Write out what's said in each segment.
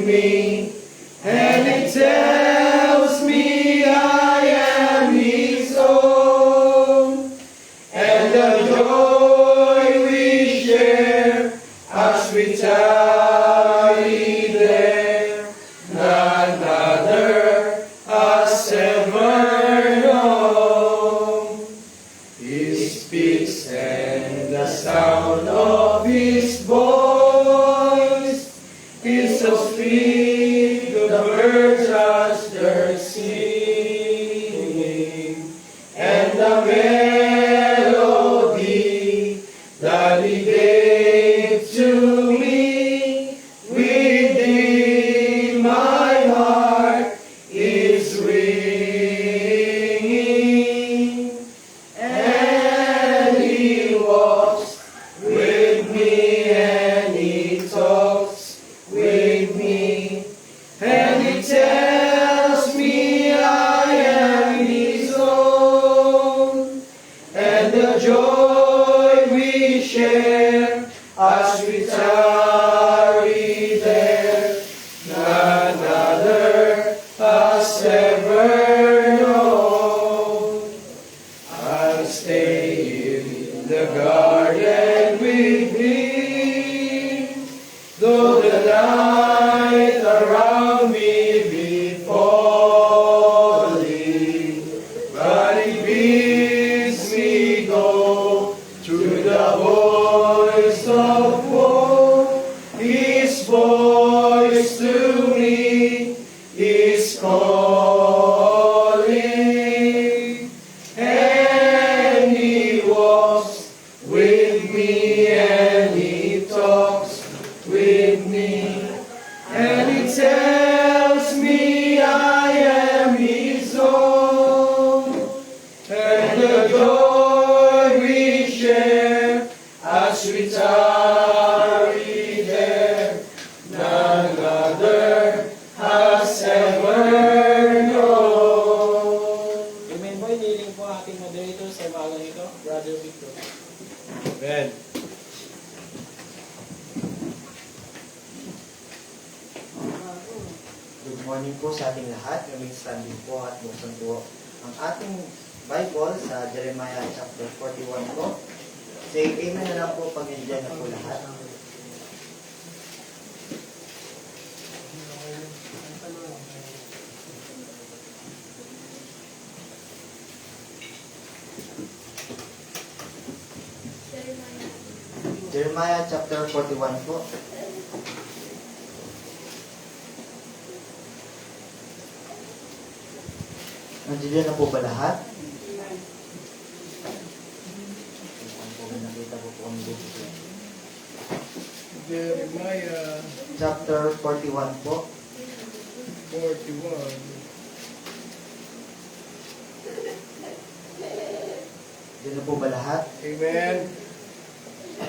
with me, and it tells me I am his own, and the joy we share as we tarry there, none other has ever known. He speaks, and the sound of his voice is so sweet, the birds hush their singing, and the melody that he gave to me within my heart is ringing, and he walks with me, and he talks with me, and he tells me I am his own, and the joy we share as we tarry there, none other has ever known. I'll stay in the garden with him, though the night around me be falling, but he bids me go through the voice of woe. His voice to me is calling, and he walks with me, and he talks with me, and he tells me I am his own, and the joy we share as we tarry there, none other has ever known. Amen po, iniling po ating moderator sa umagang ito, Brother Victor. Amen. Good morning po sa ating lahat. Kaming standing po at buksan po ang ating Bible sa Jeremiah chapter 41 po. Say amen na lang po pag nandiyan na po lahat. Jeremiah chapter 41 po. Nandiyan na po ba lahat? Nakita po po ang dito. Jeremiah Chapter 41 po. 41. Diyan na po ba lahat? Amen.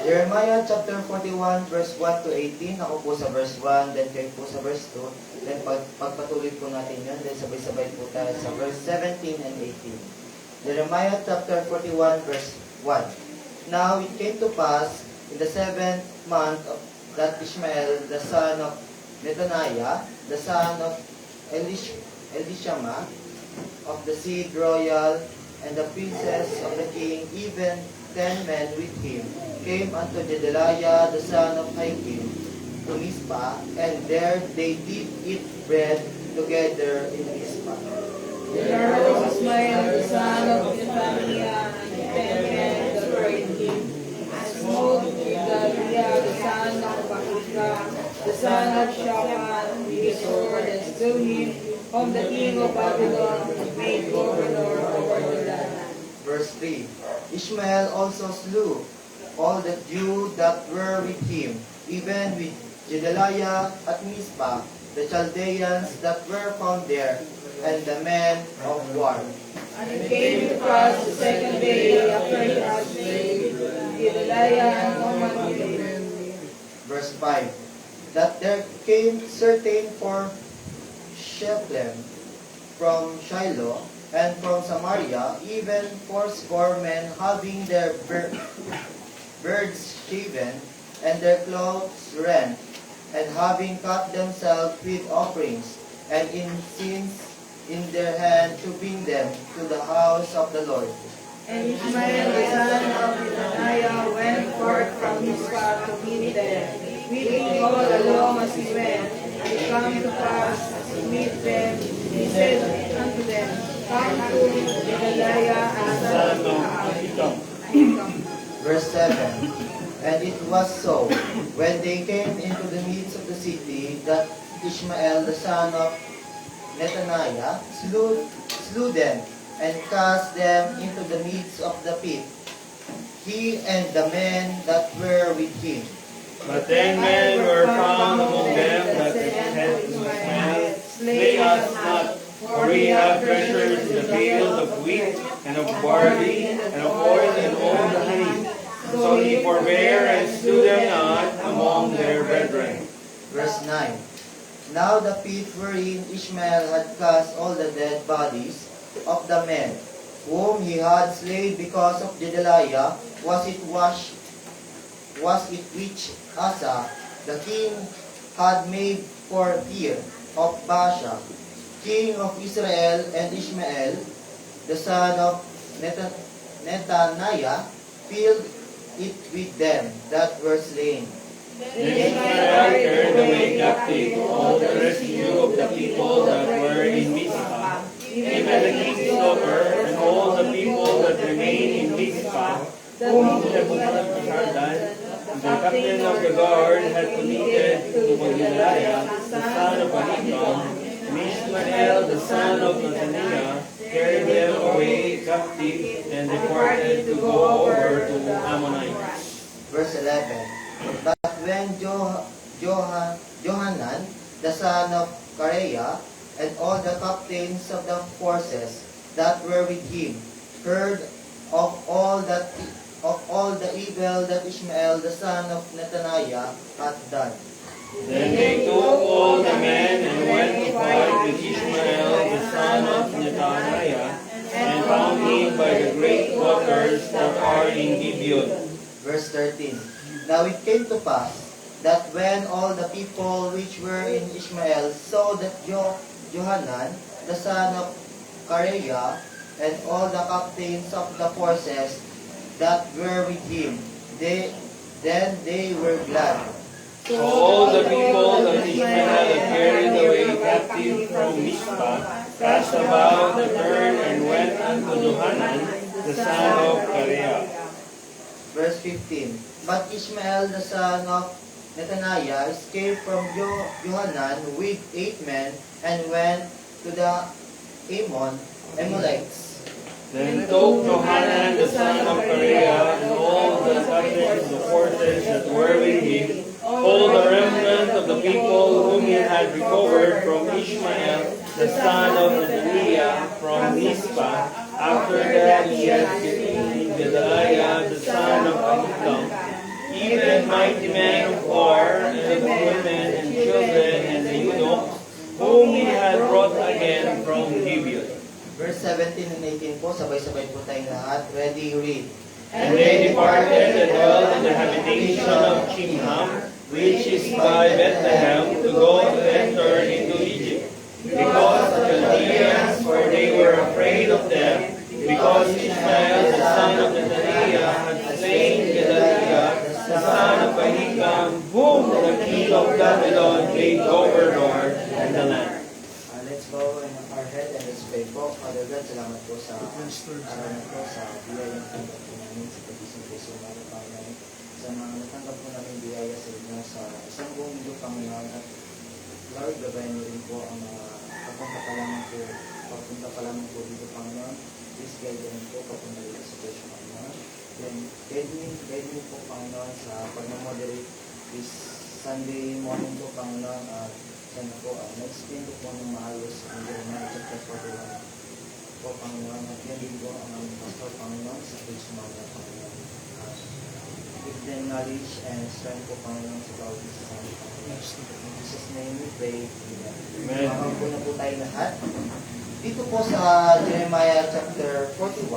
Jeremiah chapter 41 verse 1 to 18. Ako po sa verse 1, then kayo po sa verse 2. Then pagpatuloy po natin yun, then sabay-sabay po tayo sa verse 17 and 18. Jeremiah chapter 41 verse 1. Now it came to pass in the 7th month of that Ishmael, the son of Nethaniah, the son of Elishama, of the seed royal, and the princes of the king, even 10 men with him, came unto Gedaliah the son of Hakim to Mizpah, and there they did eat bread together in Mizpah. There arose Ismael the son of Nethaniah, and 10 men that were in him, and smote Gedaliah the son of Bakukah, the son of Shaphan, with his sword, and slew him, whom the king of Babylon made governor over the land. Verse 3. Ishmael also slew all the Jews that were with him, even with Gedaliah at Mizpah, the Chaldeans that were found there, and the men of war. And it came to pass the second day after he had slain Gedaliah and Oman with him. Verse 5. That there came certain for Shechem from Shiloh, and from Samaria, even 80 men having their birds shaven, and their clothes rent, and having cut themselves with offerings, and incense in their hand to bring them to the house of the Lord. And Ishmael the son of Nethaniah went forth from Mizpah to meet them, weeping all along as he went. And it came to pass, as he met them, he said unto them, Come to Gedaliah the son of Ahikam. Verse 7. And it was so, when they came into the midst of the city, that Ishmael the son of Nethaniah slew them, and cast them into the midst of the pit, he and the men that were with him. But 10 men were found among them that said to Ishmael, Slay us not, for we have treasures in the fields of wheat, and of barley, and of oil, and all the honey. So he forbare and slew them not among their brethren. Verse 9. Now the pit wherein Ishmael had cast all the dead bodies of the men whom he had slain because of Gedaliah, was it which Asa the king had made for fear of Baasha, king of Israel, and Ishmael the son of Nethaniah filled it with them that were slain. Then Ishmael carried away captive all the residue of the people that were in Mizpah, even the king's daughter, and all the people that remained in Mizpah, whom Nebuchadnezzar, the captain of the guard, had committed to Gedaliah, the son of Ahikam, and Ishmael, the son of Nethaniah, carried them away captive, and departed to go over to Ammonites. Verse 11. But when Johanan, the son of Kareah, and all the captains of the forces that were with him, heard of all the evil that Ishmael, the son of Nethaniah, had done. Then they took all the men and went to fight with Ishmael, the son of Nethaniah, and found him by the great waters that are in Gibeon. Verse 13. Now it came to pass that when all the people which were in Ishmael saw that Johanan, the son of Kareah, and all the captains of the forces that were with him, then they were glad. So all the people that Ishmael had carried away captive from Mizpah cast about the turn and went unto Johanan, the son of Kareah. Verse 15. But Ishmael, the son of Nethaniah, escaped from Johanan with 8 men, and went to the Ammonites. Then took Johanan, the son of Kareah, and all the captains of the forces that were with him, all the remnant of the people whom he had recovered from Ishmael, the son of Nethaniah, from Mizpah, after that he had defeated Gedaliah, the son of Ahikam, even mighty men of war, and of women and children, and the eunuchs, whom he had brought again from Gibeon. Verse 17 and 18 po, sabay-sabay po tayong lahat. Ready, read. And they departed and dwelt in the habitation of Chimham, which is by Bethlehem, to go to enter into Egypt. Because of the Chaldeans, for they were afraid of them, because Ishmael, the son of Nethaniah, had slain Gedaliah, the son of Ahikam, whom the king of Babylon made governor in the land. Let's bow our head and let's pray po. Father God, salamat po sa araw na po, sa biyayang tanggap po namin sa pagising po sa mga Panginoon. Sa mga natanggap po namin biyaya sa inyo sa isang buong mundo, Panginoon. At Lord, gabayan niyo rin po ang mga papunta pa lamang po dito, Panginoon. Please guide them po papunta dito sa presyo, Panginoon. Then guide me po, Panginoon, sa pag-moderate this Sunday morning po, Panginoon. At sana po, na-explain ko po ng maayos ang Jeremiah chapter 41 po, Panginoon. At yan din po ang aming pastor, Panginoon, sa page mga Panginoon. Give them knowledge and strength po, Panginoon, sa bawat isa sa aming Panginoon. In Jesus' name we pray. Amen. Makaupo na po tayo lahat. Dito po sa Jeremiah chapter 41,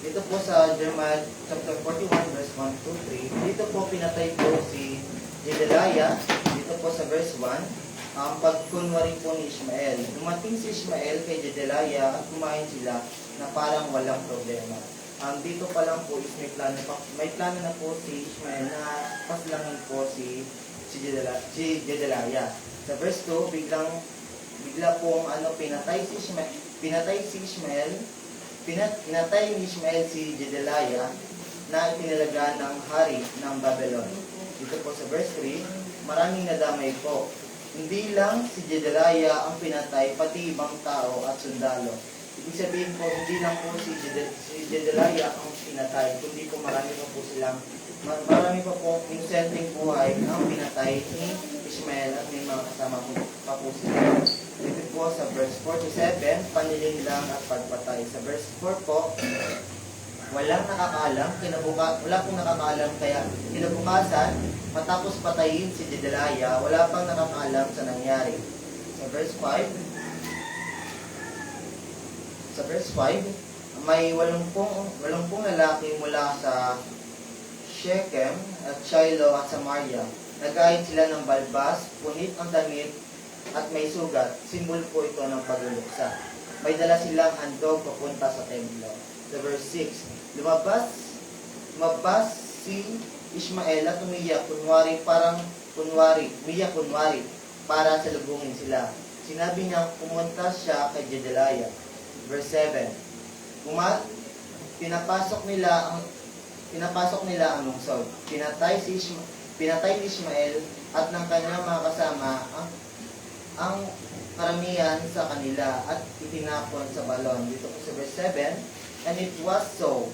dito po sa Jeremiah chapter 41 verse 1 to 3, dito po pinatay po si Jedediah, dito po sa verse 1, ang pagkunwari po ni Ishmael. Dumating si Ishmael kay Jedediah at kumain sila na parang walang problema. Dito pa lang po is may plano na po si Ishmael na paslangin po si Jedediah. Sa verse 2, bigla pong pinatay ni Ishmael si Jedediah na ipinalaga ng hari ng Babylon. Dito po sa verse 3, maraming nadamay po. Hindi lang si Jedediah ang pinatay, pati ibang tao at sundalo. Ibig sabihin po, hindi lang po si Jedediah ang pinatay, kundi po marami pa po inosenteng buhay ang pinatay ni Ishmael at may mga kasama pa po sila. Dito po sa verse 4 to 7, panlilinlang at pagpatay. Sa verse 4 po, wala pong nakakaalam, kaya kinabukasan, matapos patayin si Jedediah, wala pang nakakaalam sa nangyari. Sa verse 5, may 80 lalaki mula sa Shechem at Shiloh at Samaria. Nag-ahit sila ng balbas, punit ang damit at may sugat. Simbol po ito ng pagluluksa. May dala silang handog papunta sa templo. Sa verse 6, lumabas si Ishmael at umiyak kunwari para salubungin sila. Sinabi niya pumunta siya kay Jedediah. Verse 7, pinapasok nila ang lungsod. Pinatay ni Ishmael at ng kanyang mga kasama ang karamihan sa kanila at itinapon sa balon. Dito po sa verse 7, and it was so,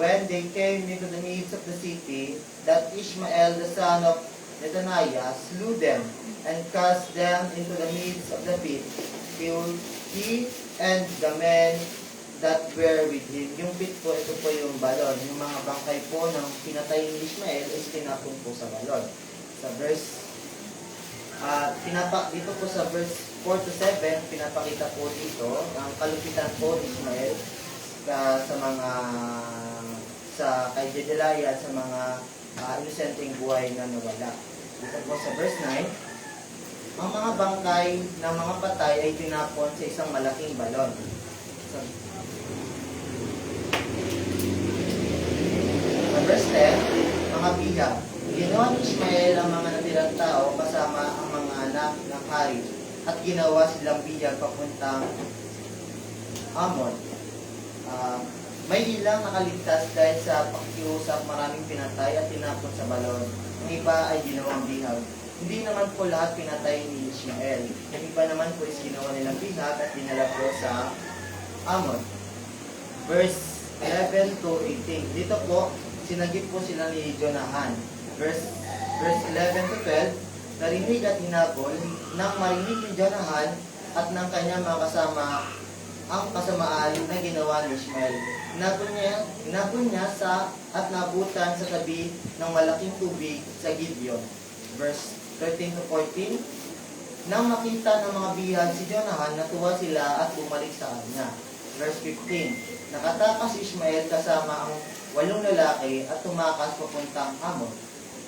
when they came into the midst of the city, that Ishmael the son of Nethaniah slew them and cast them into the midst of the pit. He and the men that were with him. Yung pit po, ito po yung balon. Yung mga bangkay po ng pinatay ni Ishmael is tinapon po sa balon. Sa verse, dito po sa verse 4 to 7, pinapakita po dito ang kalupitan po ni Ishmael kay Jedediah at sa mga inosenteng buhay na nawala. Dito po sa verse 9, ang mga bangkay ng mga patay ay tinapon sa isang malaking balon. Sa verse 10, mga bihag. Ginawa ni Ishmael ang mga natirang tao kasama ang mga anak ng hari at ginawa silang bihag papuntang Amon. May ilang nakaligtas dahil sa pakiusap, maraming pinatay at tinapon sa balon. Ang iba ay ginawang bihag. Hindi naman po lahat pinatay ni Ishmael. Ang iba naman po is ginawa nilang bihag at dinala po sa Amon. Verse 11 to 18. Dito po, sinagip po sila ni Jonahan. Verse 11 to 12, narinig at hinabol nang marinig ni Jonahan at ng kanyang mga kasama ang kasamaan na ginawa ni Ishmael. Inabon niya at nabutan sa tabi ng malaking tubig sa Gibeon. Verse 13 to 14, nang makita ng mga bihag si Jonahan, natuwa sila at bumalik sa kanya. Verse 15, nakatakas si Ishmael kasama ang 8 lalaki at tumakas papuntang Amon.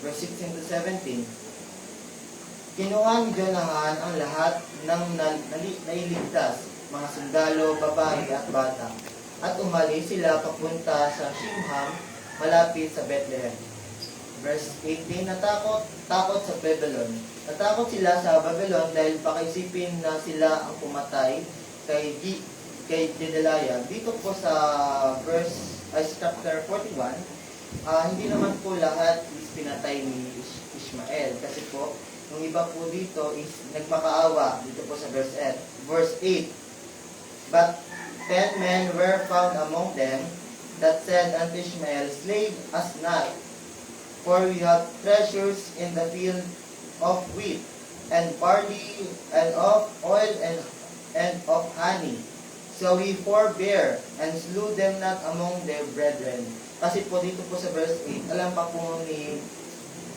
Verse 16 to 17, kinuha ni Jonahan ang lahat ng nailigtas, mga sundalo, babae at bata, at umalis sila papunta sa Shimham, malapit sa Bethlehem. Verse 18, takot sa Babylon. Natakot sila sa Babylon dahil pakaisipin na sila ang pumatay kay Jedediah. Dito po sa chapter 41, hindi naman po lahat is pinatay ni Ishmael. Kasi po, yung iba po dito is nagmakaawa. Dito po sa verse 8. But 10 men were found among them that said unto Ishmael, slay us not, for we have treasures in the field of wheat, and barley, and of oil, and of honey. So he forbore, and slew them not among their brethren. Kasi po dito po sa verse 8, alam pa po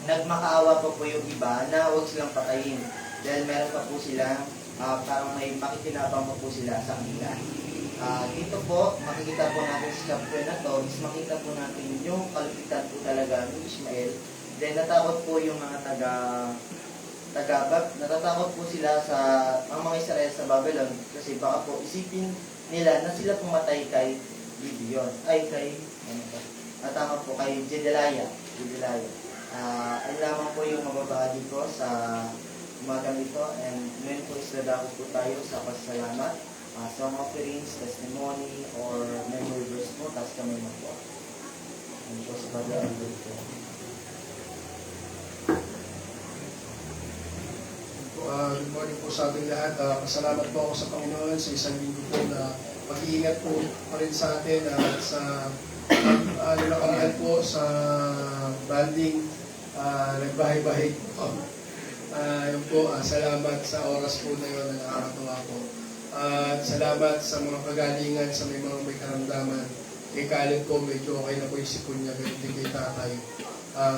nagmakaawa pa po yung iba na huwag silang patayin. Dahil meron pa po sila, parang may makikinabang pa po sila sa kanila. Dito po, makikita po natin sa chapter na to, is makita po natin yung kalupitan po talaga ni Ishmael. Then natakot po yung mga natatakot po sila sa ang mga Israel sa Babylon kasi baka po isipin nila na sila pumatay kay Gideon, ay kay tama po kay Jedediah. Ano lamang po yung mababahagi ko sa umagang ito, and ngayon po isladako po tayo sa pasalamat, song offerings, testimony, or memory verse po, tapos kami mo po. Ano po sa Bible po. Good morning po sa ating lahat. Pasalamat po ako sa Panginoon sa isang linggo po na mag-iingat po pa rin sa atin at sa nilakarihan po sa banding nagbahay-bahay po. Yun po, salamat sa oras po na yun na nakakatawa po. At salamat sa mga kagalingan sa may karamdaman. Kay Caleb po, medyo okay na po yung sipon niya, ganun din kay tatay.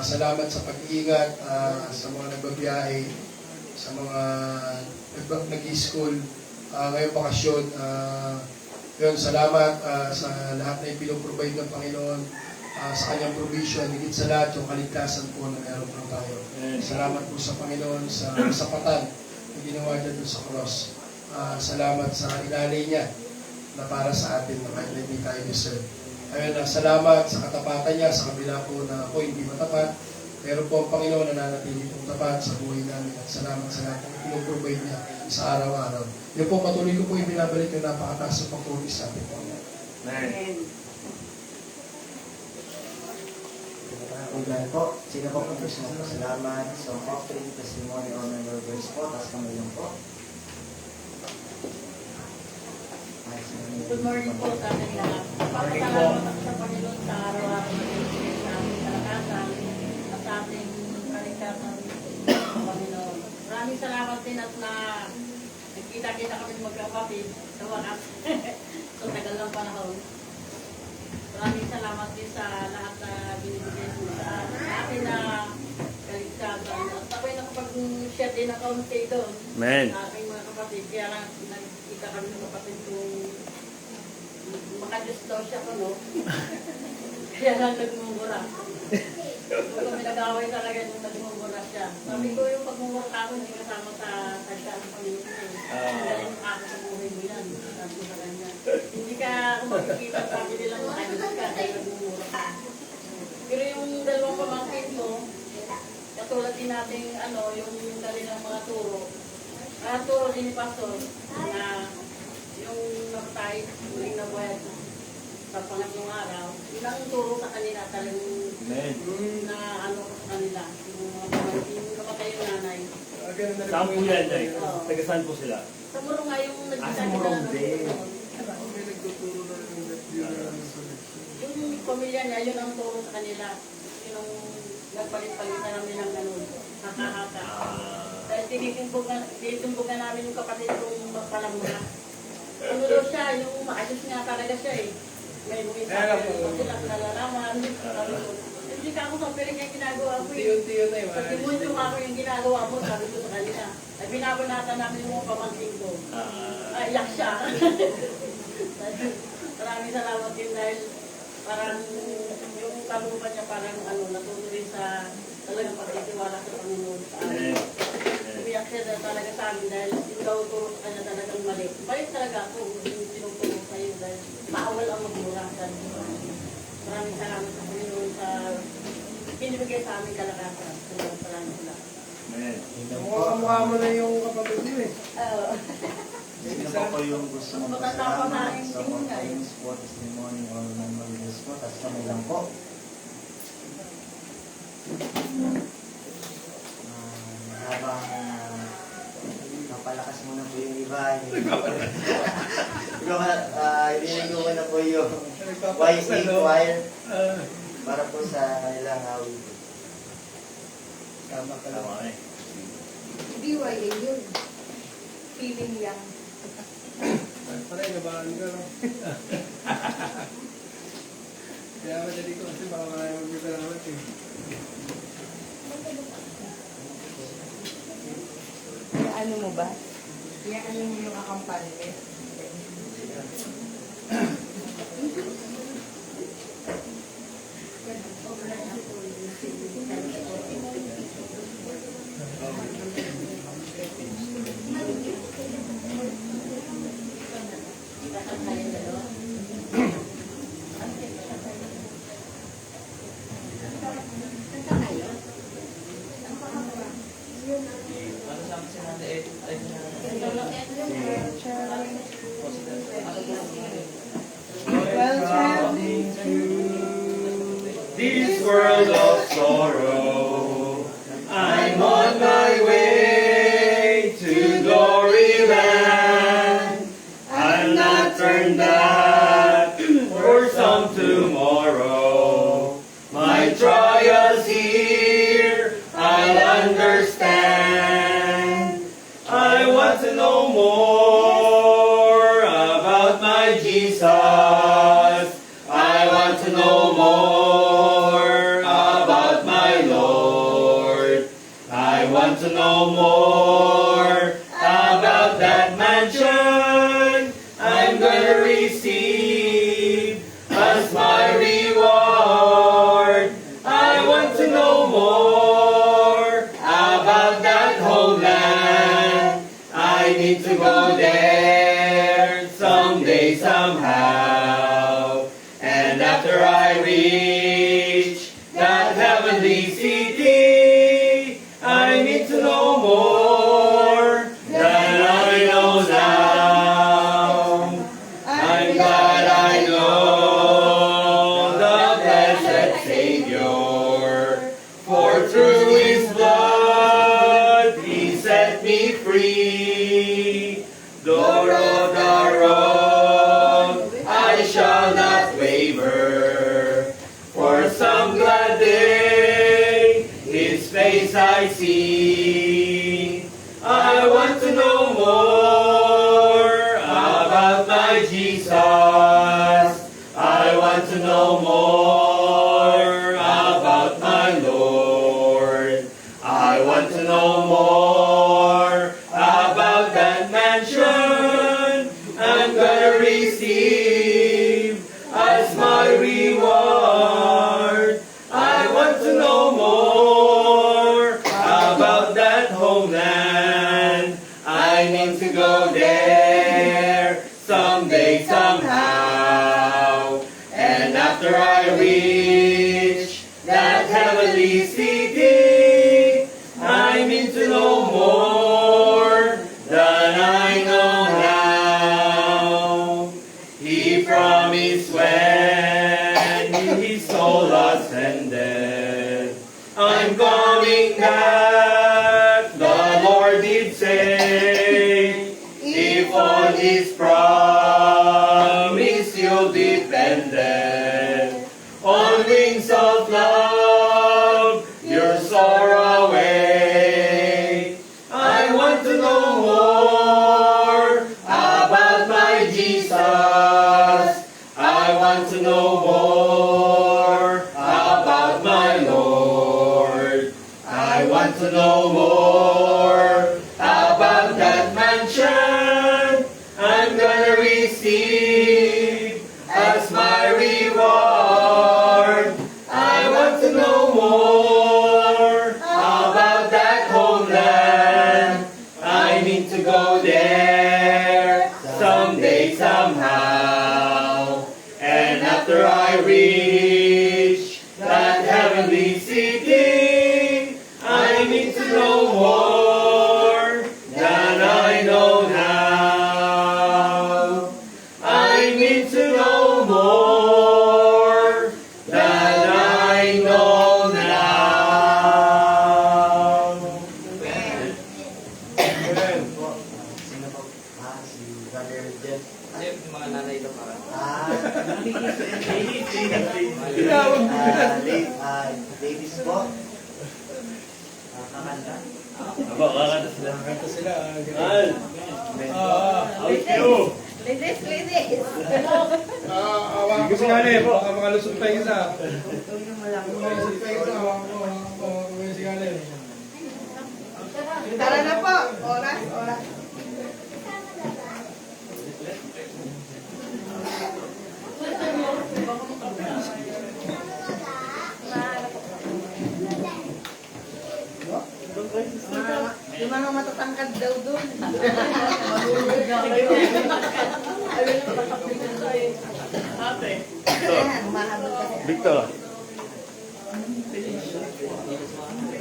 Salamat sa pag-iingat, sa mga nagbabiyahe, sa mga nag-i-school, ngayong bakasyon. Yun, salamat sa lahat na ipinoprovide ng Panginoon, sa kanyang provision, higit sa lahat yung kaligtasan po na meron po tayo. Salamat po sa Panginoon sa sapatan na ginawa niya doon sa cross. Salamat sa ilalay niya na para sa atin na kahit hindi tayo deserve. Ayun, salamat sa katapatan niya sa kabila po na ako hindi matapat. Pero po ang Panginoon nananatili pong tapat sa buhay namin at salamat sa lahat ng pinoprovide niya sa araw-araw. Yun po, patuloy ko po yung binabalik yung napakataas sa pagpupuli sa ating Panginoon. Amen. Amen po. Sino po kung gusto mo salamat sa offering, testimony, or memory verse po, tapos kami lang po. Good morning po sa ating lahat. Papasalamat ako sa Panginoon sa araw-araw na binibigay sa aming kalakasan at sa ating kaligtasan sa Panginoon. Maraming salamat din at na nagkita-kita kami magkakapatid sa wakas. So, tagal ng panahon. Maraming salamat din sa lahat na binibigay mo sa atin na kaligtasan. At ako'y nakapag-share din ng kaunti doon Amen. sa ating mga kapatid. Kaya lang nagkita kami ng kapatid kung makadiyos daw siya ko, no? Kaya lang nagmumura. Kung kami nag-away talaga nung nagmumura siya. Sabi ko yung pagmumura ka hindi kasama sa sadya ng Panginoon. Galing ako sa buhay mo yan. Sabi ko sa kanya. Hindi ka, kung makikita sa amin nilang makadiyos ka, dahil nagmumura ka. Pero yung dalawang pamangkin mo, katulad din natin, yung dali ng mga turo. Turo din ni Pastor na yung namatay, muling nabuhay sa pangatlong araw, yun ang turo sa kanila talagang na sa kanila. Yung namatay yung nanay. Saan po yan, Day? Taga saan po sila? Sa Murong nga yung nagkita Sa Murong din. Yung pamilya niya, yun ang turo sa kanila. Yun ang nagpalit-palitan namin ng ganun. Haka-haka. Dahil tinitimbog namin yung kapatid kong magpalamura. Ano daw siya, yung maayos nga talaga siya eh. May bukit sa akin, sila nalalaman. Hindi ka ako sa piling yung ginagawa ko eh. Sa timunyo ako yung ginagawa mo, sabi ko sa kanila. Ay binabanatan namin yung mga pamangkin ko. Iyak siya. Maraming salamat din dahil parang yung kalooban niya parang natuto rin sa talagang pagtitiwala sa Panginoon sa amin. Umiyak siya talaga sa amin dahil yung daw turo sa kanya talagang mali. Mali talaga ako yung tinuturo sa iyo dahil maawal ang magmura. Maraming salamat sa Panginoon sa pinibigay sa aming kalakasan. Maraming salamat. Amen. Mukha mo na yung kapatid niyo eh. Sino po ko yung gusto mo pasalamat sa offerings po, testimony, or memory verse po, tapos kami lang po. Habang napalakas mo na po yung iba, ibigay ko na po yung YC choir para po sa kanilang awit. Tama ka lang. Tama eh. BYA yun. Feeling young. Paray, nabahan ka no? Kaya madali ko kasi baka kaya mag-salamat eh. Ano mo ba? Ano mo yung akampanya? world of sorrow. I'm on my way to glory land. I'll not turn back for some tomorrow. My trials here, I'll understand. I want to know more about my Jesus. I want to know more about my Lord. I want to know more about that mansion I'm gonna receive as my reward. I want to know more about that homeland. I need to go there someday, somehow. And after I reach that heavenly city, I need to know more than I know now. I'm glad I know the blessed Savior, for through His blood He set me free. The road, I shall not waver, for some glad day His face I see. I want to know more about my Jesus. I want to know more about my Lord. I want to know more about that mansion I'm gonna receive as my reward. I want to know more about that homeland. I need to go there someday, somehow. And after I reach that heavenly city, I need to know more than I know now. He promised when His soul ascended, I'm coming back, the Lord did say. If on His promise you depended, on wings of love you'll soar away. I want to know more about my Jesus. I want to know more about my Lord. I want to know more about that mansion I'm gonna receive as my reward. I want to know more about that homeland. I need to go there someday, somehow. And after I reach that heavenly city, I need to know more than I know now. I need to know more than I know now. Amen po. Sino po? Si Brother Jeff. Yung mga nanay ito para. Ladies po. Kakanta. Kakanta sila. Kanta sila. Al! Ladies, ladies. Awa ko sa kanya, baka mga lusot pa yung isa. Malaki. Lusot pa yung isa, awa ko si kanya. Tara na po. Oras, oras. Yung mga matatangkad daw doon. Mahabol kasi. Victor.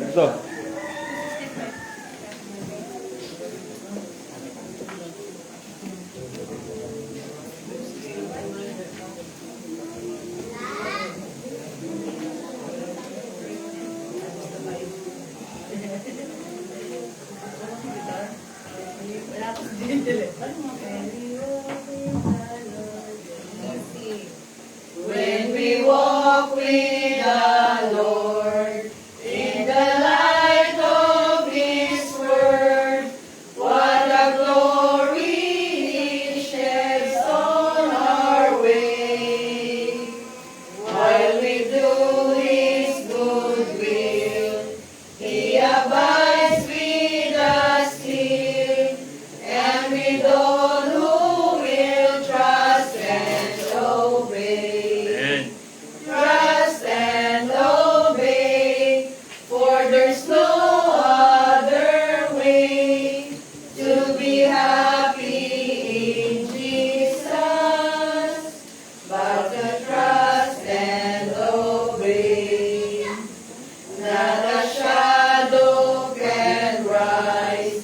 Ito. When we walk with the Lord in the light of His word, what a glory He sheds on our way. While we do His good will, He abides with us still, and with all who will trust and obey. Amen. Trust and obey, for there's no other way to be happy in Jesus but to trust and obey. Not a shadow can rise,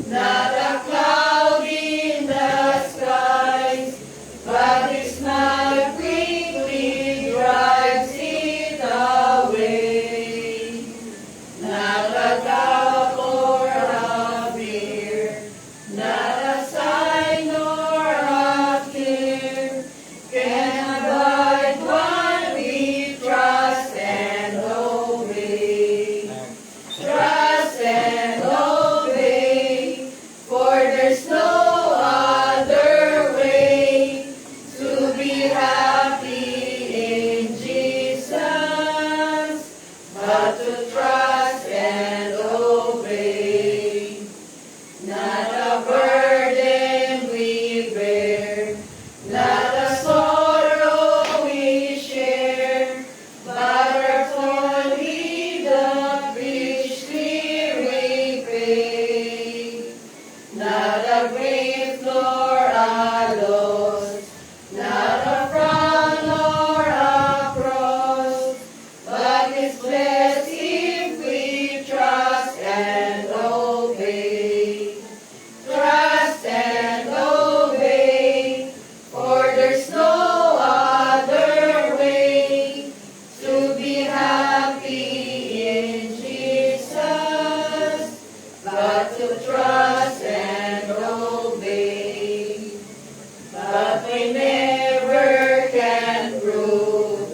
not a cloud in the skies, but His smile quickly drives it away. Not a doubt or a fear, not a sign nor a tear can abide while we trust and obey. Trust and obey, for there's no other way to be happy in Jesus but to trust and obey. Not a burden we bear, not a sorrow we share, but our toil we doth richly repay. Not a grief nor a loss, not a frown nor a cross, but is blessed if we trust and obey. Trust and obey, for there's no other way to be happy in Jesus but to trust and obey. But we never can prove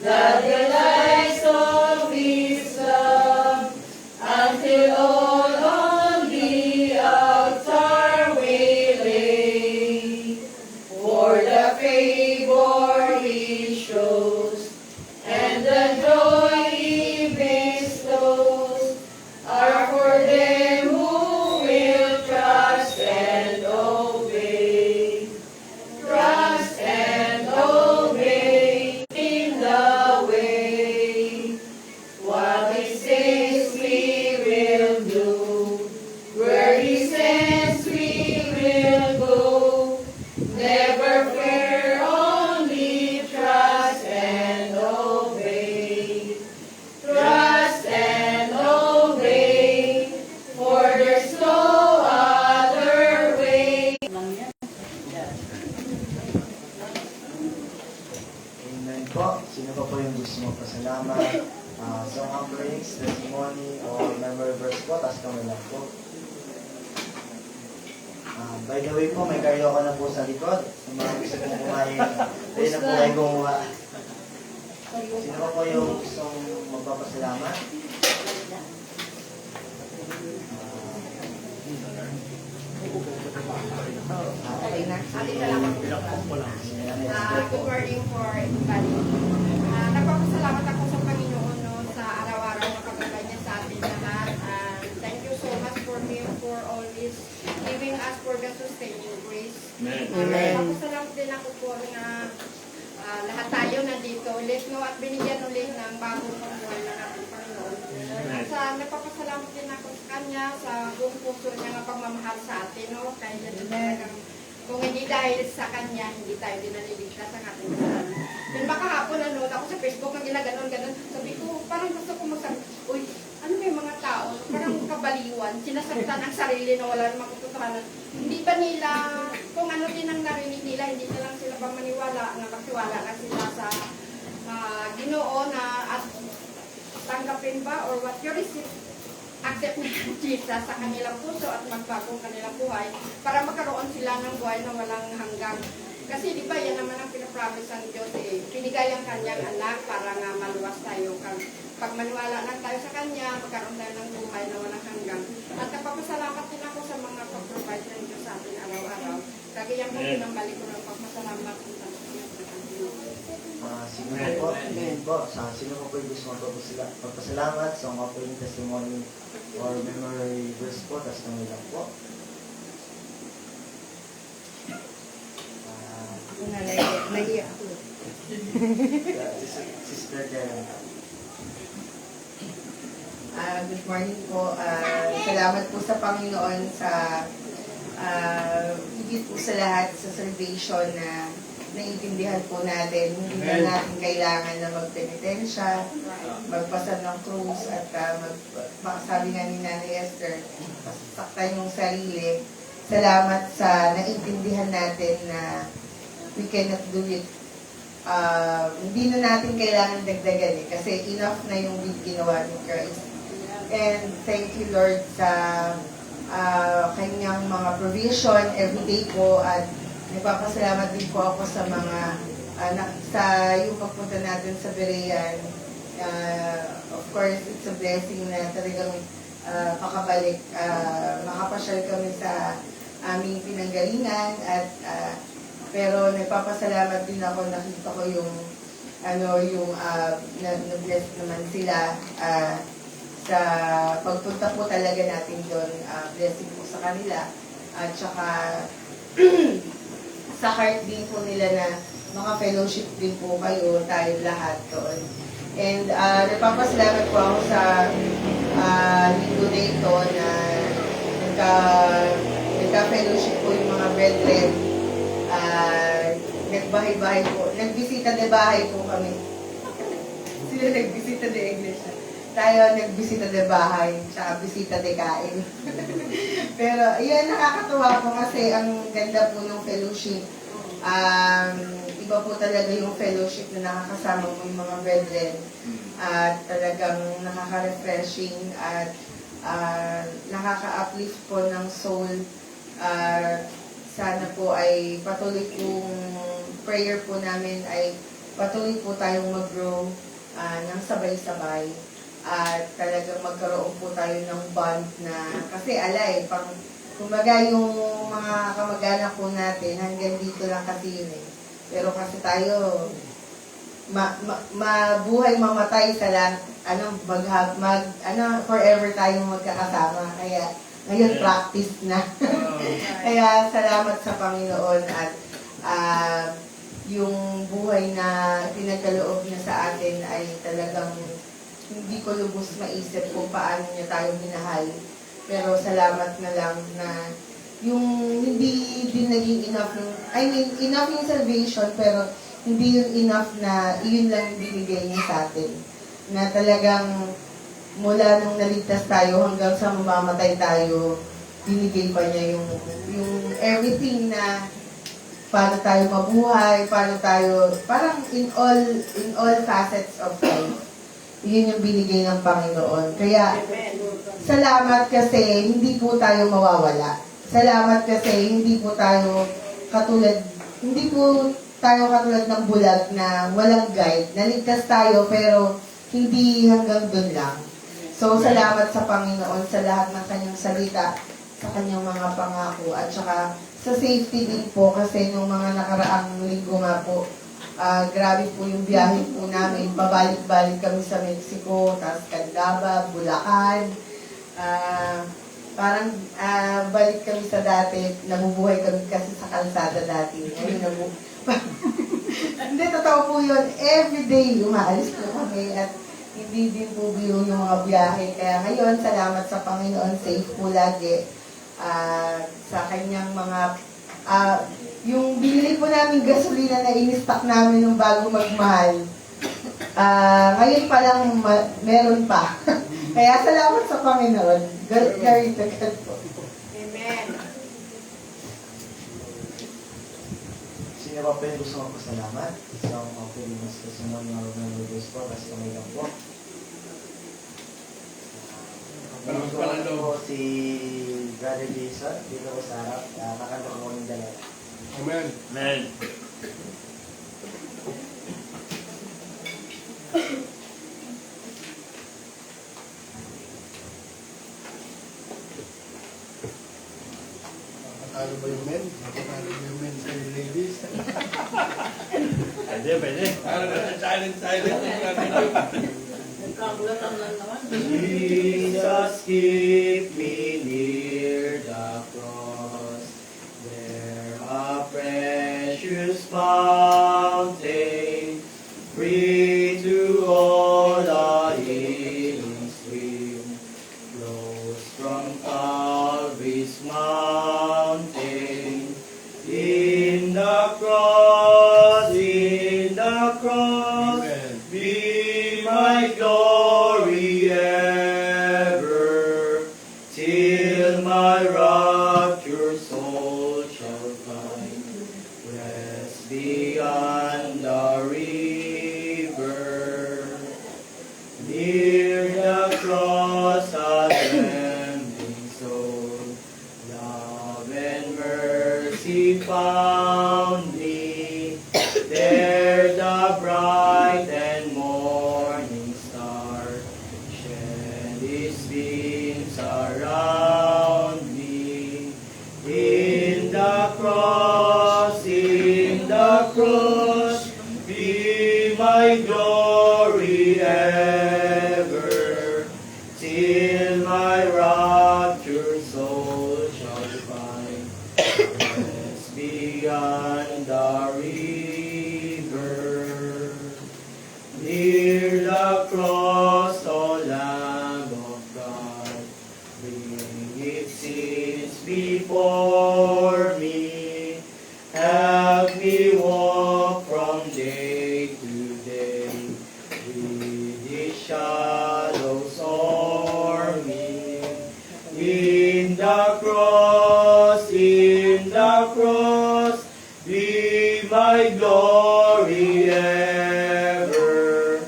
the delights of His love until all on the altar we lay. For the favor He shows and the joy He bestows are for them who will trust and obey. Trust and obey in the way. What He says we will do, where He sends we will go. Never fear, only trust and obey. Trust and obey, for there's no other way. Amen po. Sino pa po yung gusto magpasalamat? Song offerings, testimony, o memory verse po, taas kami lang po. By the way po, may karaoke na po sa likod. Yung mga gusto pong kumain, pwede na po kayo gumawa. Sino pa po yung gustong magpapasalamat? Okay na. Good morning for everybody. Nagpapasalamat ako sa Panginoon no, sa araw-araw na pagbabay niya sa atin lahat. Thank you so much for Him for always giving us for the sustaining grace. Amen. Nagpapasalamat din ako po na lahat tayo nandito ulit no, at binigyan ulit ng bagong pambuhay ng ating Panginoon. Nagpapasalamat din ako sa Kanya sa buong puso niya nga pagmamahal sa atin. No? Kaya talagang kung hindi dahil sa Kanya, hindi tayo din naliligtas ang ating kasalanan. Then makahapon nanood ako sa Facebook na ginaganon-ganon. Sabi ko, parang gusto ko magsabi, uy, ano ba yung mga tao? Parang kabaliwan, sinasaktan ang sarili na wala namang katotohanan. Hindi ba nila, kung ano din ang narinig nila, hindi na lang sila ba maniwala, magtiwala na sila sa Ginoo na at tanggapin ba or what you receive accept ni Jesus sa kanilang puso at magbago ang kanilang buhay para magkaroon sila ng buhay na walang hanggan. Kasi di ba yan naman ang pinapromise ng Diyos eh. Pinigay ang kanyang anak para nga maluwas tayo. Pag maniwala lang tayo sa kanya, magkaroon tayo ng buhay na walang hanggan. At napapasalamat din ako sa mga pag-provide ng Diyos sa atin araw-araw. Kagaya po pinambalik ko ng pagpasalamat sa Panginoon. Sino po? Amen po. Sino po po yung gusto magpasalamat sa mga po yung testimony or memory verse po, tapos namin lang po. Ako na nahiya ako. Sister Karen. Good morning po. Salamat po sa Panginoon sa higit po sa lahat sa salvation na naiintindihan po natin. Hindi na natin kailangan na magpenitensya, magpasa ng krus at sabi nga ni Nanay Esther, saktan yung sarili. Salamat sa naiintindihan natin na we cannot do it. Hindi na natin kailangan dagdagan kasi enough na yung ginawa ni Christ. And thank you Lord sa kanyang mga provision everyday po at nagpapasalamat din po ako sa mga sa yung pagpunta natin sa Berean. Of course, it's a blessing na talagang makabalik. Makapasyal kami sa aming pinanggalingan at pero nagpapasalamat din ako, nakita ko yung na-bless naman sila sa pagpunta po talaga natin doon, blessing po sa kanila at saka sa heart din po nila na maka-fellowship din po kayo, tayo lahat doon. And nagpapasalamat po ako sa linggo na ito na nagka-fellowship po yung mga brethren. Nagbahay-bahay po. Nagbisita de bahay po kami. Sila nagbisita de iglesia. Tayo nagbisita de bahay, tsaka bisita de kain. Pero, yun, nakakatuwa po kasi ang ganda po ng fellowship. Iba po talaga yung fellowship na nakakasama mo yung mga brethren. At talagang nakaka-refreshing at nakaka-uplift po ng soul. Sana po ay patuloy pong prayer po namin ay patuloy po tayong mag-grow ng sabay-sabay. At talagang magkaroon po tayo ng bond na, kasi alay, kumbaga yung mga kamag-anak po natin, hanggang dito lang kasi yun eh. Pero kasi tayo, mabuhay, mamatay sa lang, forever tayong magkakasama. Kaya, ngayon practice na. Kaya, salamat sa Panginoon at yung buhay na pinagkaloob niya sa atin ay talagang hindi ko lubos maisip kung paano niya tayo minahal. Pero salamat na lang na yung hindi din naging enough enough yung salvation, pero hindi yun enough na yun lang yung binigay niya sa atin. Na talagang mula nung naligtas tayo hanggang sa mamamatay tayo, binigay pa niya yung everything na paano tayo mabuhay, paano tayo, parang in all facets of life. Yun yung binigay ng Panginoon. Kaya, salamat kasi hindi po tayo mawawala. Salamat kasi hindi po tayo katulad ng bulag na walang guide. Naligtas tayo pero hindi hanggang dun lang. So, salamat sa Panginoon sa lahat ng kanyang salita, sa kanyang mga pangako, at saka sa safety din po kasi nung mga nakaraang linggo nga po, grabe po yung biyahe po namin. Pabalik-balik kami sa Mexico, tapos Candaba, Bulacan. Parang balik kami sa dati, nabubuhay kami kasi sa kalsada dati. Hindi, totoo po yun. Everyday, umaalis po kami at hindi din po biro yung mga biyahe. Kaya ngayon, salamat sa Panginoon, safe po lagi. Sa kanyang mga yung binili po namin gasolina na in-stock namin nung bago magmahal. Ngayon pa lang meron pa. Kaya salamat sa Panginoon. Glory to God po. Amen. Sino pa po yung gusto magpasalamat? Isang mga pwede mas testimony ng Lord po, kasi kamay lang po. po si Brother Jason dito po sa harap. Kakanta po ng dalawa. Amen. Amen. Nakatalo ba yung men? Nakatalo ba yung men sa ladies? Pwede. Nagkagulatan lang naman. Jesus, keep me near the cross, where a precious fountain, free to all the healing stream, flows from Calvary's mountain. In the cross, Amen. be my glory ever, till my raptured soul shall find rest beyond the river. Near the cross, a trembling soul, love and mercy found me. There the bright and morning star shed its beams around me. In the cross, be my glory ever, till my raptured soul shall find rest beyond the river. Near the cross, O Lamb of God, bring its sins before me. Help me walk from day to day with its shadows o'er me. In the cross, be my glory ever,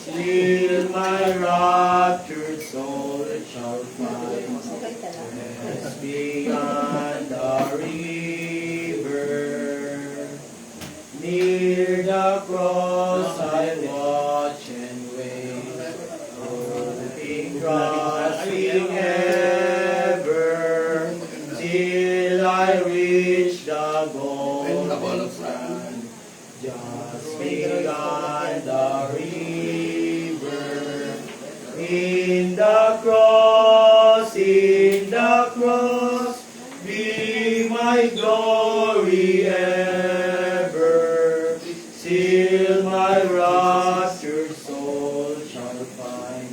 till my raptured soul shall find rest beyond the river. Near the cross I watch and wait, hoping, trusting ever, till I reach the golden strand, just beyond the river. In the cross, be my glory ever, till my raptured soul shall find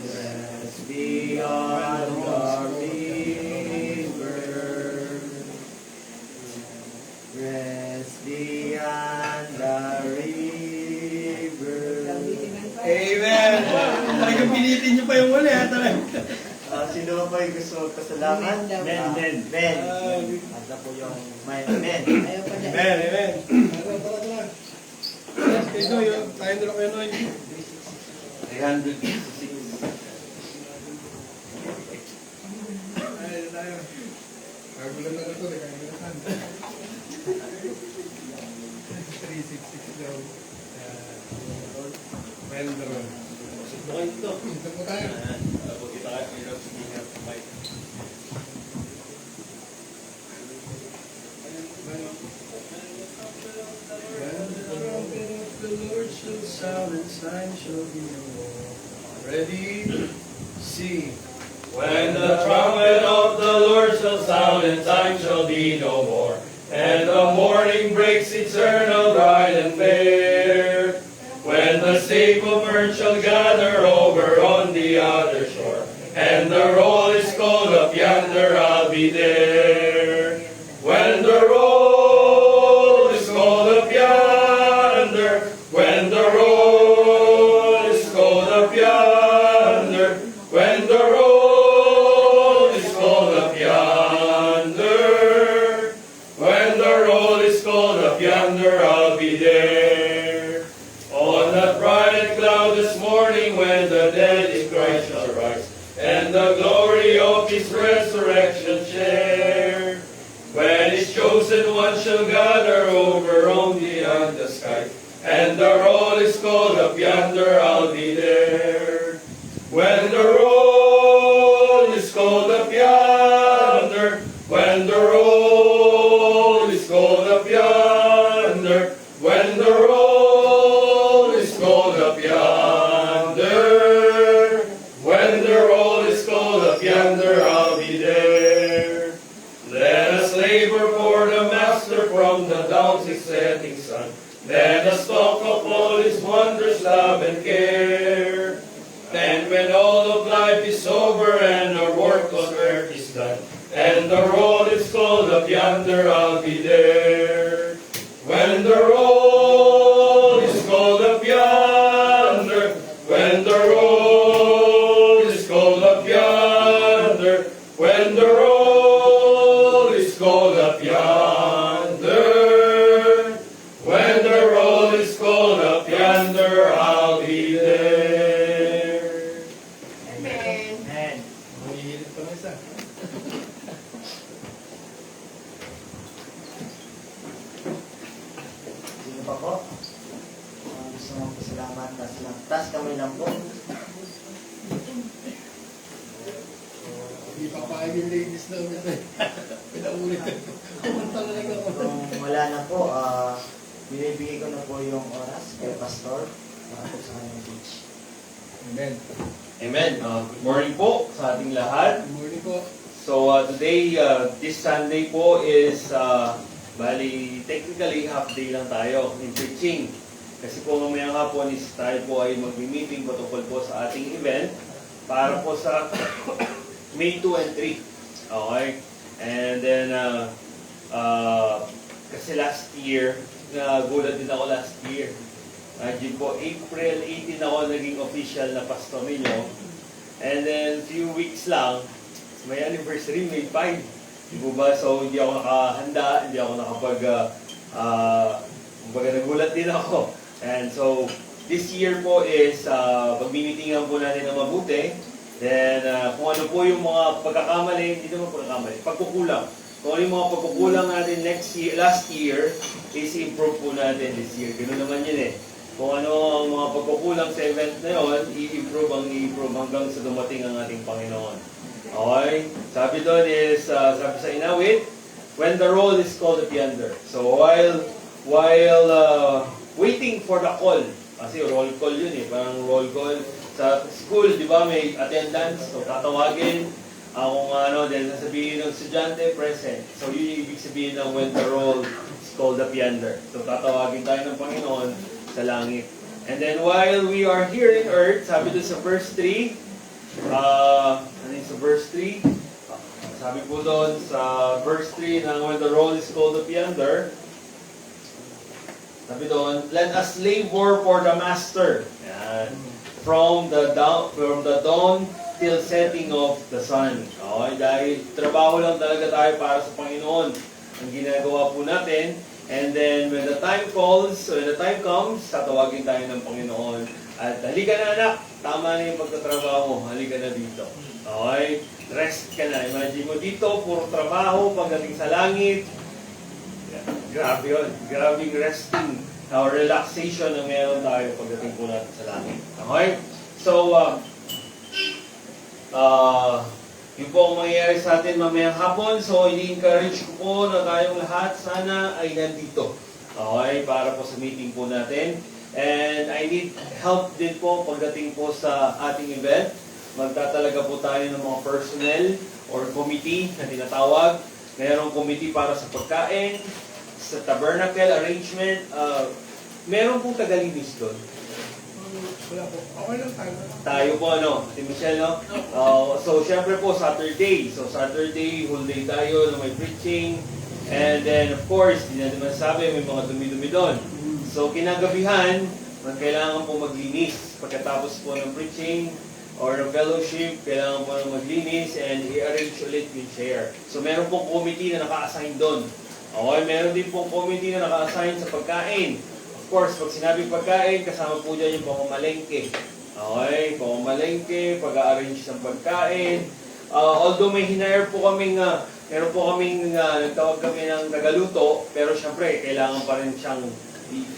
rest beyond the river. Rest beyond the river. Amen. Talagang pilitin niyo pa yung uli ha. Sino pa yung gusto magpasalamat? Men. Men. Asa po yung men. Amen. Amen. Yes, kayo doon. Tayo doon kayo noy. 366. Tayo. Kagulan na ito. Kagulan. 366 daw. Men doon. Ito po tayo. The Lord shall sound and time shall be no more. Ready? See. When the trumpet of the Lord shall sound, and time shall be no more, and the morning breaks eternal, bright and fair. When the stake of earth shall gather over on the other shore, and the roll is called up yonder, I'll be there. When the roll is called up yonder, when the roll is called up yonder, when the roll is called up yonder, when the roll is called up yonder, I'll be there. On that bright cloud this morning, when the dead in Christ shall rise, and the glory of of his resurrection share. When his chosen ones shall gather over on beyond the sky, and the roll is called up yonder, I'll be there. When the roll is called up yonder, when the roll is called up yonder, when the roll is called up yonder, when the roll is called up yonder, I'll be there. Let us labor for the Master from the down to setting sun. Let us talk of all his wonders, love, and care. And when all of life is over and our work on earth is done, and the roll is called up yonder, I'll be there. When the roll is called up yonder, when the roll is called up yonder, when the roll is called up yonder, when the roll is called up yonder, I'll be there. Amen. Amen. Mahihilit pa na isa. Sino pa po? Gusto mo pasalamat, tas kamay lang po. Hindi pa paayag yung ladies na pinaulit. Kumanta na lang ako. Kung wala na po, binibigay ko na po yung oras kay Pastor para po sa kanyang speech. Amen. Amen. Good morning po sa ating lahat. Good morning po. So today, this Sunday po is, bali, technically half day lang tayo in preaching. Kasi po mamayang hapon is tayo po ay mag-meeting patungkol po sa ating event para po sa May 2 and 3. Okay? And then, kasi last year, nagulat din ako last year. Imagine po, April 18 ako naging official na pastor ninyo. And then, few weeks lang, may anniversary, May 5. Di po ba? So, hindi ako nakahanda, hindi ako kumbaga nagulat din ako. And so, this year po is, pagmimitingan po natin na mabuti. Then, kung ano po yung mga pagkakamali, hindi naman pagkakamali, pagkukulang. Kung ano yung mga pagkukulang natin last year, is improve po natin this year. Ganoon naman yun eh. Kung ano ang mga pagkukulang sa event na yun, i-improve hanggang sa dumating ang ating Panginoon. Okay? Sabi doon is, sabi sa inawit, when the roll is called up yonder. So while waiting for the call, kasi roll call yun eh, parang roll call. Sa school, di ba, may attendance, so tatawagin, kung ano, then sasabihin ng estudyante, present. So yun yung ibig sabihin ng when the roll is called up yonder. So tatawagin tayo ng Panginoon sa langit. And then while we are here in earth, sabi doon sa verse 3, ano yung sa verse 3? Sabi po doon sa verse 3 na when the roll is called up yonder, sabi doon, let us labor for the Master. Yan. From the dawn till setting of the sun. Okay, dahil trabaho lang talaga tayo para sa Panginoon ang ginagawa po natin. And then when the time comes, tatawagin tayo ng Panginoon. At halika na anak, tama na yung pagtatrabaho, halika na dito. Okay? Rest ka na. Imagine mo dito, puro trabaho, pagdating sa langit. Grabe yun. Grabe yung resting or relaxation na meron tayo pagdating po natin sa langit. Okay? So, yun po ang mangyayari sa atin mamayang hapon. So, ini-encourage ko po na tayong lahat sana ay nandito. Okay? Para po sa meeting po natin. And I need help din po pagdating po sa ating event. Magtatalaga po tayo ng mga personnel or committee na tinatawag. Mayroong committee para sa pagkain, sa tabernacle arrangement. Meron pong tagalinis doon. Wala po. Okay lang tayo. Tayo po, ano? Si Michelle, no? So, syempre po, Saturday. So, Saturday, whole day tayo na may preaching. And then, of course, hindi natin masasabi, may mga dumi-dumi doon. So, kinagabihan, kailangan po maglinis. Pagkatapos po ng preaching or ng fellowship, kailangan po ng maglinis and i-arrange ulit yung chair. So, meron pong committee na naka-assign doon. Okay, meron din pong committee na naka-assign sa pagkain. Of course, pag sinabing pagkain, kasama po dyan yung pamamalengke. Okay, pamamalengke, pag-arrange ng pagkain, although may hinire po kaming, meron po kaming, nagtawag kami ng tagaluto, pero syempre, kailangan pa rin siyang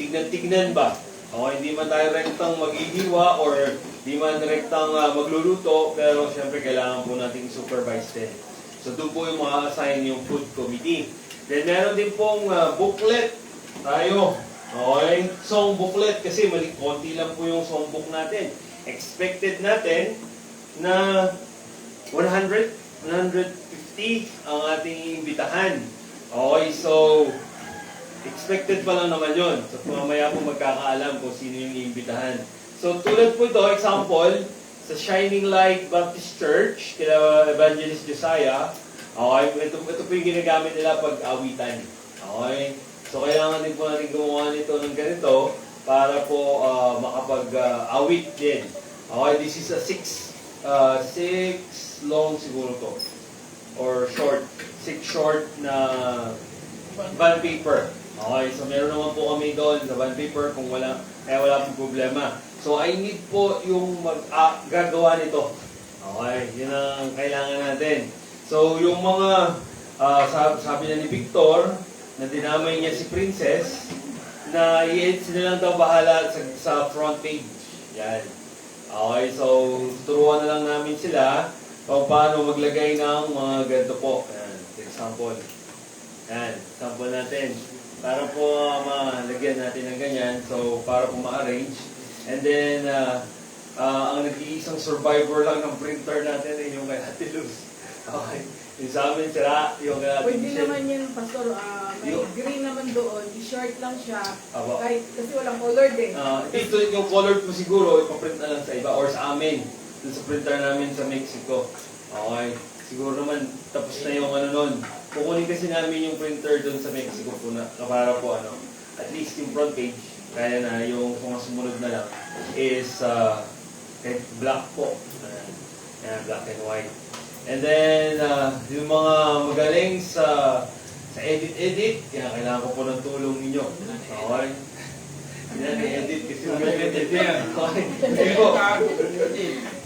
tignan-tignan ba? Okay, hindi man tayo rektang maghihiwa or hindi man rektang magluluto, pero syempre kailangan po nating supervise din. So doon po yung mga-assign yung food committee. Then meron din pong booklet tayo. Okay? Song booklet kasi konti lang po yung songbook natin. Expected natin na 150 ang ating imbitahan. Okay, so expected pa lang naman yun. So mamaya po magkakaalam kung sino yung iimbitahan. So tulad po ito, example, sa Shining Light Baptist Church, kila Evangelist Josiah, okay, ito po yung ginagamit nila pag awitan. Okay? So kailangan din po natin gumawa nito ng ganito para po makapag-awit din. Okay, this is a 6 long siguro to. Or short, 6 short na bond paper. Okay, so meron naman po kami doon sa bond paper kung wala pong problema. So I need po yung gagawa nito. Okay, yun ang kailangan natin. So yung mga, sabi na ni Victor, na dinamay niya si Princess, na sila lang daw bahala sa front page. Yan. Okay, so turuan na lang namin sila kung paano maglagay ng mga ganito po. Yan, example. Yan, example natin. Para po malagyan natin ng ganyan, so para po ma-arrange. And then, ang nag-iisang survivor lang ng printer natin ay yung kay Ate Luz. Okay. Yung sa amin, sira, yung kay Ate Pwede Michelle. naman yun, Pastor. May Yung- green naman doon. I-short lang siya. Aba. Kahit, kasi walang colored eh. Dito yung colored po siguro, ipaprint na lang sa iba or sa amin. Dun sa printer namin sa Mexico. Okay. Siguro naman, tapos na yung ano nun. Kukunin kasi namin yung printer dun sa Mexico po na para po at least yung front page, kaya na yung mga sumunod na lang is kahit black po. Ayan, black and white. And then, yung mga magaling sa edit-edit, kaya kailangan ko po ng tulong ninyo. Okay? Hindi na edit kasi magaling edit yan. Okay? Sige po.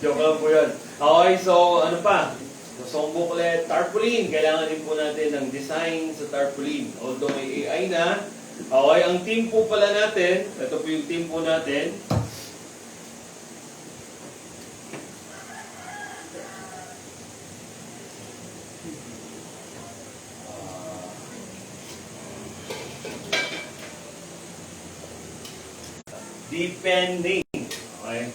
Joke lang po yun. Okay, so ano pa? So, song booklet, tarpaulin. Kailangan din po natin ng design sa tarpaulin. Although may AI na. Okay, ang team po pala natin, ito po yung team po natin. Depending. Okay?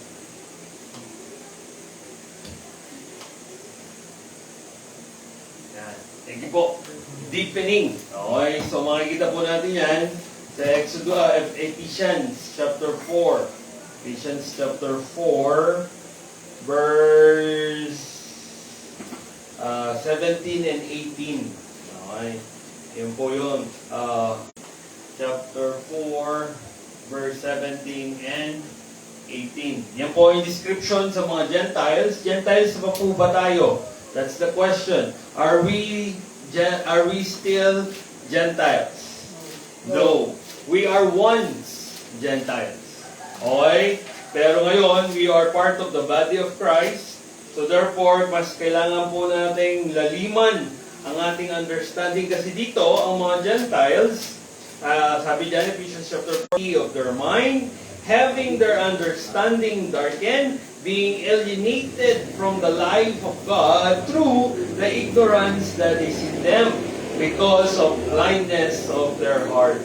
Yan. Thank you po. Deepening. Okay, so makikita po natin yan sa Ephesians chapter 4. Ephesians chapter 4, verse 17 and 18. Okay. Yan po yun. Chapter 4, verse 17 and 18. Yan po yung description sa mga Gentiles. Gentiles pa po ba tayo? That's the question. Are we still Gentiles? No. We are once Gentiles. Okay? Pero ngayon, we are part of the body of Christ. So therefore, mas kailangan po nating laliman ang ating understanding. Kasi dito, ang mga Gentiles, sabi dyan, Ephesians chapter 3, of their mind, having their understanding darkened, being alienated from the life of God through the ignorance that is in them because of blindness of their heart.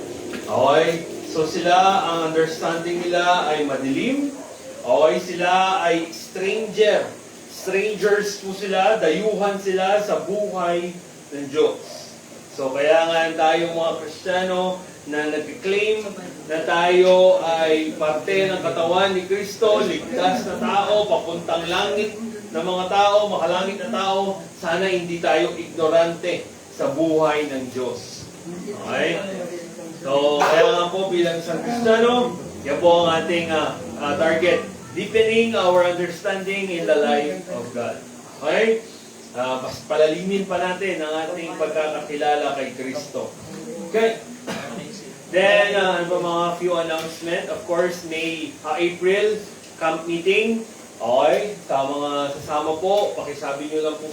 Okay? So sila, ang understanding nila ay madilim. Okay? Sila ay stranger. Strangers po sila, dayuhan sila sa buhay ng Diyos. So kaya nga tayong mga Kristiyano na nag-claim na tayo ay parte ng katawan ni Kristo, ligtas na tao, papuntang langit na mga tao, makalangit na tao, sana hindi tayo ignorante sa buhay ng Diyos. Okay? So, kaya nga po bilang isang Kristiyano, yan po ang ating target. Deepening our understanding in the life of God. Okay? Mas palalimin pa natin ang ating pagkakakilala kay Kristo. Okay? Then, mga few announcement. Of course, April, camp meeting. Okay? Sa mga sasama po, pakisabi nyo lang po